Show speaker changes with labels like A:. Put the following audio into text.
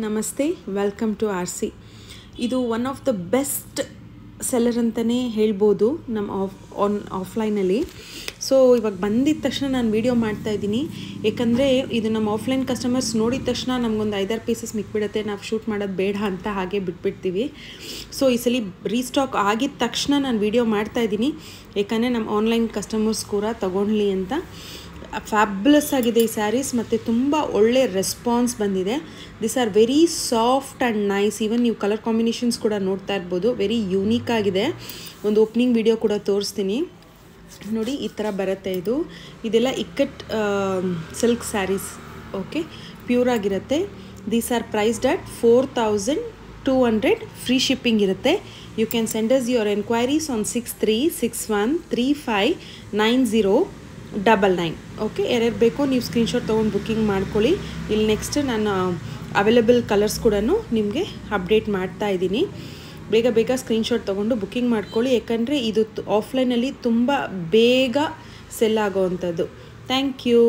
A: ನಮಸ್ತೆ, welcome to RC. ಇದು one of the best seller ಅಂತಲೇ ಹೇಳ್ಬೋದು ನಮ್ಮ ಆಫ್ಲೈನಲ್ಲಿ. ಸೊ ಇವಾಗ ಬಂದಿದ್ದ ತಕ್ಷಣ ನಾನು ವೀಡಿಯೋ ಮಾಡ್ತಾಯಿದ್ದೀನಿ, ಏಕೆಂದರೆ ಇದು ನಮ್ಮ ಆಫ್ಲೈನ್ ಕಸ್ಟಮರ್ಸ್ ನೋಡಿದ ತಕ್ಷಣ ನಮಗೊಂದು 5-6 ಪೀಸಸ್ ಮಿಕ್ಬಿಡುತ್ತೆ, ನಾವು ಶೂಟ್ ಮಾಡೋದು ಬೇಡ ಅಂತ ಹಾಗೆ ಬಿಟ್ಬಿಡ್ತೀವಿ. ಸೊ ಈ ಸಲ ರೀಸ್ಟಾಕ್ ಆಗಿದ ತಕ್ಷಣ ನಾನು ವೀಡಿಯೋ ಮಾಡ್ತಾಯಿದ್ದೀನಿ, ಏಕೆಂದರೆ ನಮ್ಮ ಆನ್ಲೈನ್ ಕಸ್ಟಮರ್ಸ್ ಕೂಡ ತೊಗೊಳ್ಳಿ ಅಂತ. ಫ್ಯಾಬ್ಯುಲಸ್ ಆಗಿದೆ ಈ ಸ್ಯಾರೀಸ್, ಮತ್ತು ತುಂಬ ಒಳ್ಳೆ ರೆಸ್ಪಾನ್ಸ್ ಬಂದಿದೆ. This are very soft and nice. Even ನೀವು ಕಲರ್ ಕಾಂಬಿನೇಷನ್ಸ್ ಕೂಡ ನೋಡ್ತಾ ಇರ್ಬೋದು, ವೆರಿ ಯೂನಿಕ್ ಆಗಿದೆ. ಒಂದು ಓಪನಿಂಗ್ ವಿಡಿಯೋ ಕೂಡ ತೋರಿಸ್ತೀನಿ ನೋಡಿ. ಈ ಥರ ಬರುತ್ತೆ. ಇದೆಲ್ಲ ikkat silk sarees, okay, pure ಆಗಿರುತ್ತೆ. These are priced at 4200. Free shipping ಇರುತ್ತೆ. You can send us your enquiries on 6361359099. Okay, ಯಾರ್ಯಾರು ಬೇಕೋ ನೀವು ಸ್ಕ್ರೀನ್ಶಾಟ್ ತೊಗೊಂಡು ಬುಕ್ಕಿಂಗ್ ಮಾಡ್ಕೊಳ್ಳಿ. ಇಲ್ಲಿ ನೆಕ್ಸ್ಟ್ ನಾನು ಅವೈಲೇಬಲ್ ಕಲರ್ಸ್ ಕೂಡ ನಿಮಗೆ ಅಪ್ಡೇಟ್ ಮಾಡ್ತಾ ಇದ್ದೀನಿ. ಬೇಗ ಸ್ಕ್ರೀನ್ಶಾಟ್ ತೊಗೊಂಡು ಬುಕ್ಕಿಂಗ್ ಮಾಡ್ಕೊಳ್ಳಿ, ಯಾಕಂದರೆ ಇದು ಆಫ್ಲೈನಲ್ಲಿ ತುಂಬ ಬೇಗ ಸೆಲ್ ಆಗೋವಂಥದ್ದು. Thank you.